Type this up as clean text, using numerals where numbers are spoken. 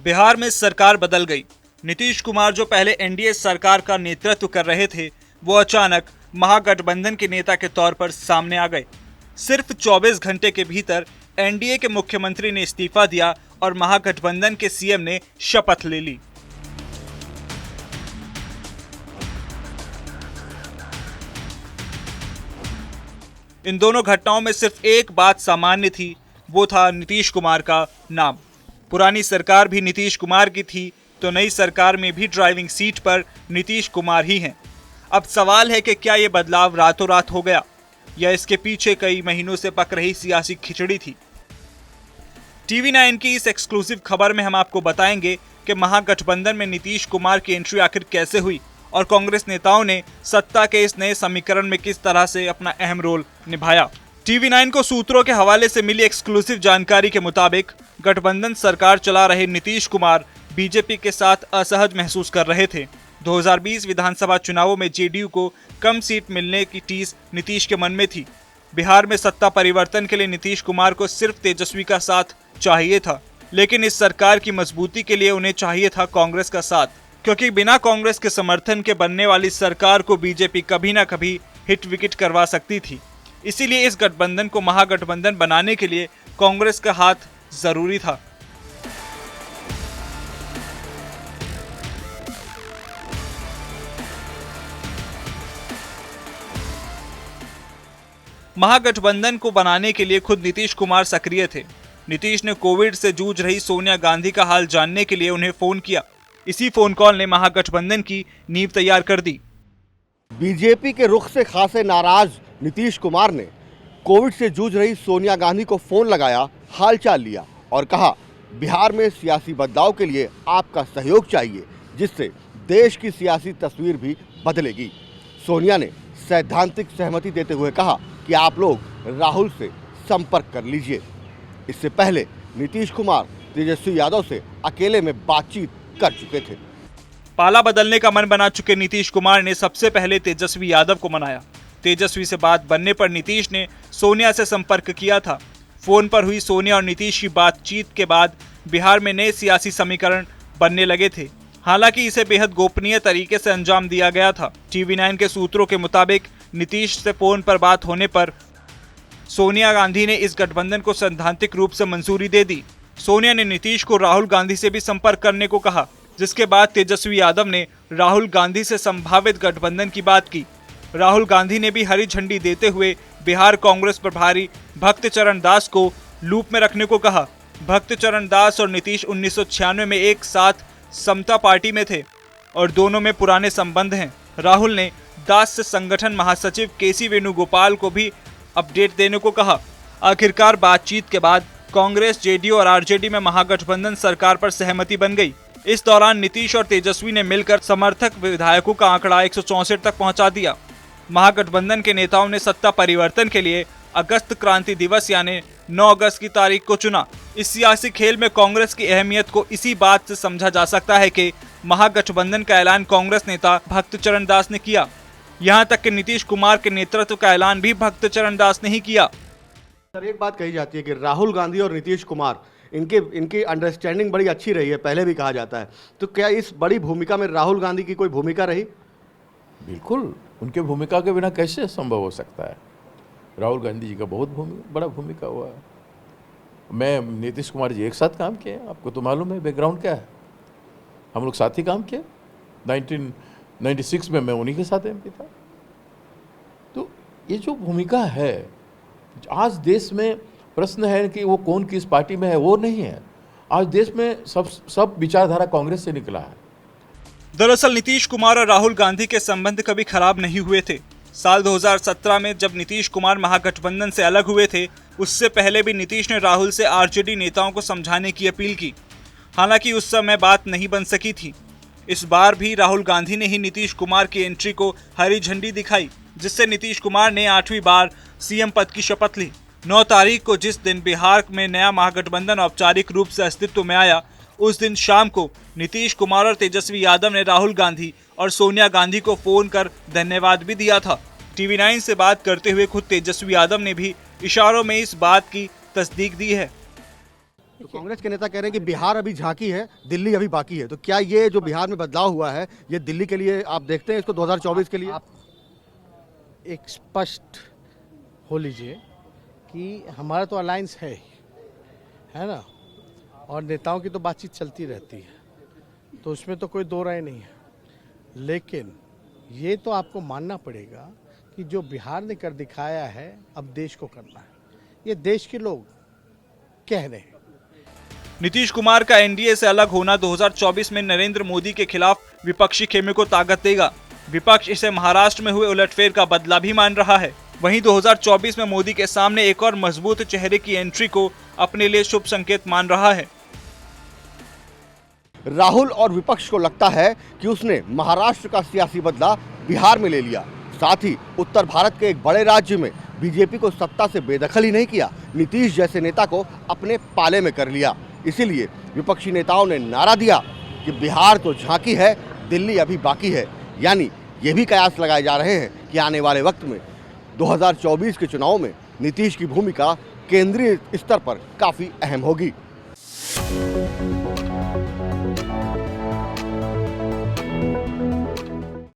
बिहार में सरकार बदल गई। नीतीश कुमार जो पहले एनडीए सरकार का नेतृत्व कर रहे थे, वो अचानक महागठबंधन के नेता के तौर पर सामने आ गए। सिर्फ 24 घंटे के भीतर एनडीए के मुख्यमंत्री ने इस्तीफा दिया और महागठबंधन के सीएम ने शपथ ले ली। इन दोनों घटनाओं में सिर्फ एक बात सामान्य थी, वो था नीतीश कुमार का नाम। पुरानी सरकार भी नीतीश कुमार की थी, तो नई सरकार में भी ड्राइविंग सीट पर नीतीश कुमार ही हैं। अब सवाल है कि क्या ये बदलाव रातों रात हो गया या इसके पीछे कई महीनों से पक रही सियासी खिचड़ी थी। टीवी 9 की इस एक्सक्लूसिव खबर में हम आपको बताएंगे कि महागठबंधन में नीतीश कुमार की एंट्री आखिर कैसे हुई और कांग्रेस नेताओं ने सत्ता के इस नए समीकरण में किस तरह से अपना अहम रोल निभाया। टीवी 9 को सूत्रों के हवाले से मिली एक्सक्लूसिव जानकारी के मुताबिक गठबंधन सरकार चला रहे नीतीश कुमार बीजेपी के साथ असहज महसूस कर रहे थे। 2020 विधानसभा चुनावों में जेडीयू को कम सीट मिलने की टीस नीतीश के मन में थी। बिहार में सत्ता परिवर्तन के लिए नीतीश कुमार को सिर्फ तेजस्वी का साथ चाहिए था, लेकिन इस सरकार की मजबूती के लिए उन्हें चाहिए था कांग्रेस का साथ, क्योंकि बिना कांग्रेस के समर्थन के बनने वाली सरकार को बीजेपी कभी ना कभी हिट विकेट करवा सकती थी। इसीलिए इस गठबंधन को महागठबंधन बनाने के लिए कांग्रेस का हाथ जरूरी था। महागठबंधन को बनाने के लिए खुद नीतीश कुमार सक्रिय थे। नीतीश ने कोविड से जूझ रही सोनिया गांधी का हाल जानने के लिए उन्हें फोन किया। इसी फोन कॉल ने महागठबंधन की नींव तैयार कर दी। बीजेपी के रुख से खासे नाराज नीतीश कुमार ने कोविड से जूझ रही सोनिया गांधी को फोन लगाया, हालचाल लिया और कहा, बिहार में सियासी बदलाव के लिए आपका सहयोग चाहिए, जिससे देश की सियासी तस्वीर भी बदलेगी। सोनिया ने सैद्धांतिक सहमति देते हुए कहा कि आप लोग राहुल से संपर्क कर लीजिए। इससे पहले नीतीश कुमार तेजस्वी यादव से अकेले में बातचीत कर चुके थे। पाला बदलने का मन बना चुके नीतीश कुमार ने सबसे पहले तेजस्वी यादव को मनाया। तेजस्वी से बात बनने पर नीतीश ने सोनिया से संपर्क किया था। फोन पर हुई सोनिया और नीतीश की बातचीत के बाद बिहार में नए सियासी समीकरण बनने लगे थे। हालांकि इसे बेहद गोपनीय तरीके से अंजाम दिया गया था। टीवी 9 के सूत्रों के मुताबिक नीतीश से फोन पर बात होने पर सोनिया गांधी ने इस गठबंधन को सैद्धांतिक रूप से मंजूरी दे दी। सोनिया ने नीतीश को राहुल गांधी से भी संपर्क करने को कहा, जिसके बाद तेजस्वी यादव ने राहुल गांधी से संभावित गठबंधन की बात की। राहुल गांधी ने भी हरी झंडी देते हुए बिहार कांग्रेस प्रभारी भक्त चरण दास को लूप में रखने को कहा। भक्त चरण दास और नीतीश 1996 में एक साथ समता पार्टी में थे और दोनों में पुराने संबंध हैं। राहुल ने दास से संगठन महासचिव केसी वेणुगोपाल को भी अपडेट देने को कहा। आखिरकार बातचीत के बाद कांग्रेस, जेडीयू और आरजेडी में महागठबंधन सरकार पर सहमति बन गई। इस दौरान नीतीश और तेजस्वी ने मिलकर समर्थक विधायकों का आंकड़ा 164 तक पहुंचा दिया। महागठबंधन के नेताओं ने सत्ता परिवर्तन के लिए अगस्त क्रांति दिवस यानी 9 अगस्त की तारीख को चुना। इस सियासी खेल में कांग्रेस की अहमियत को इसी बात से समझा जा सकता है कि महागठबंधन का ऐलान कांग्रेस नेता भक्त चरण दास ने किया। यहाँ तक कि नीतीश कुमार के नेतृत्व का ऐलान भी भक्त चरण दास ने ही किया। सर, एक बात कही जाती है कि राहुल गांधी और नीतीश कुमार इनकी अंडरस्टैंडिंग बड़ी अच्छी रही है, पहले भी कहा जाता है। तो क्या इस बड़ी भूमिका में राहुल गांधी की कोई भूमिका रही? बिल्कुल, उनके भूमिका के बिना कैसे संभव हो सकता है। राहुल गांधी जी का बहुत बड़ा भूमिका हुआ है। मैं नीतीश कुमार जी एक साथ काम किए, आपको तो मालूम है बैकग्राउंड क्या है। हम लोग साथ ही काम किए। 1996 में मैं उन्हीं के साथ एमपी था। तो ये जो भूमिका है, आज देश में प्रश्न है कि वो कौन किस पार्टी में है, वो नहीं है। आज देश में सब विचारधारा कांग्रेस से निकला है। दरअसल नीतीश कुमार और राहुल गांधी के संबंध कभी खराब नहीं हुए थे। साल 2017 में जब नीतीश कुमार महागठबंधन से अलग हुए थे, उससे पहले भी नीतीश ने राहुल से आरजेडी नेताओं को समझाने की अपील की। हालांकि उस समय बात नहीं बन सकी थी। इस बार भी राहुल गांधी ने ही नीतीश कुमार की एंट्री को हरी झंडी दिखाई, जिससे नीतीश कुमार ने 8वीं बार सीएम पद की शपथ ली। 9 तारीख को जिस दिन बिहार में नया महागठबंधन औपचारिक रूप से अस्तित्व में आया, उस दिन शाम को नीतीश कुमार और तेजस्वी यादव ने राहुल गांधी और सोनिया गांधी को फोन कर धन्यवाद भी दिया था। टीवी 9 से बात करते हुए खुद तेजस्वी यादव ने भी इशारों में इस बात की तस्दीक दी है। तो कांग्रेस के नेता कह रहे हैं कि बिहार अभी झांकी है, दिल्ली अभी बाकी है। तो क्या ये जो बिहार में बदलाव हुआ है, ये दिल्ली के लिए आप देखते हैं इसको 2024 के लिए? आप एक स्पष्ट हो लीजिए कि हमारा तो अलायंस है ना, और नेताओं की तो बातचीत चलती रहती है, तो उसमें तो कोई दो राय नहीं है। लेकिन ये तो आपको मानना पड़ेगा कि जो बिहार ने कर दिखाया है, अब देश को करना है। ये देश के लोग कह रहे हैं। नीतीश कुमार का एनडीए से अलग होना 2024 में नरेंद्र मोदी के खिलाफ विपक्षी खेमे को ताकत देगा। विपक्ष इसे महाराष्ट्र में हुए उलटफेर का बदला भी मान रहा है। वहीं 2024 में मोदी के सामने एक और मजबूत चेहरे की एंट्री को अपने लिए शुभ संकेत मान रहा है। राहुल और विपक्ष को लगता है कि उसने महाराष्ट्र का सियासी बदला बिहार में ले लिया, साथ ही उत्तर भारत के एक बड़े राज्य में बीजेपी को सत्ता से बेदखल ही नहीं किया, नीतीश जैसे नेता को अपने पाले में कर लिया। इसीलिए विपक्षी नेताओं ने नारा दिया कि बिहार तो झांकी है, दिल्ली अभी बाकी है। यानी ये भी कयास लगाए जा रहे हैं कि आने वाले वक्त में 2024 के चुनाव में नीतीश की भूमिका केंद्रीय स्तर पर काफी अहम होगी।